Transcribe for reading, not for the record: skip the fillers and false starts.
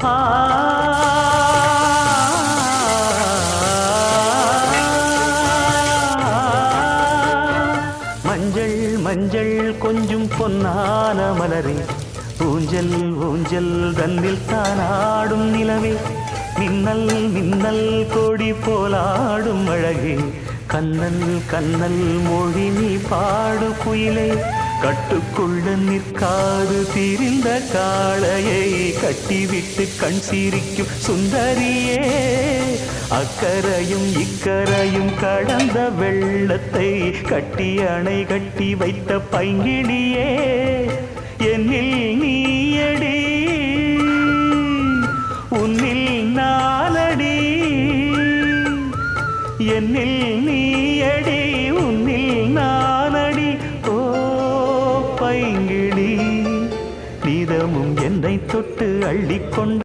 ஆ மஞ்சள் மஞ்சள் கொஞ்சம் பொன்னான மலரே ஊஞ்சல் ஊஞ்சல் தன்னில் தானாடும் நிலவே மின்னல் மின்னல் கொடி போலாடும் அழகே கண்ணல் கண்ணல் மொழி நீ பாடு குயிலே கட்டுக்குள்ள நிற்காது திரிந்த காளையை கட்டிவிட்டு கண் சிரிக்கும் சுந்தரியே அக்கரையும் இக்கரையும் கடந்த வெள்ளத்தை கட்டி அணை கட்டி வைத்த பைங்கிடியே என்னில் நீயடி உன்னில் நானடி என்னில் நீயடி உன்னில் நானடி ஓ பைங்கிடி நீதமும் என்னை தொட்டு அள்ளிக்கொண்டு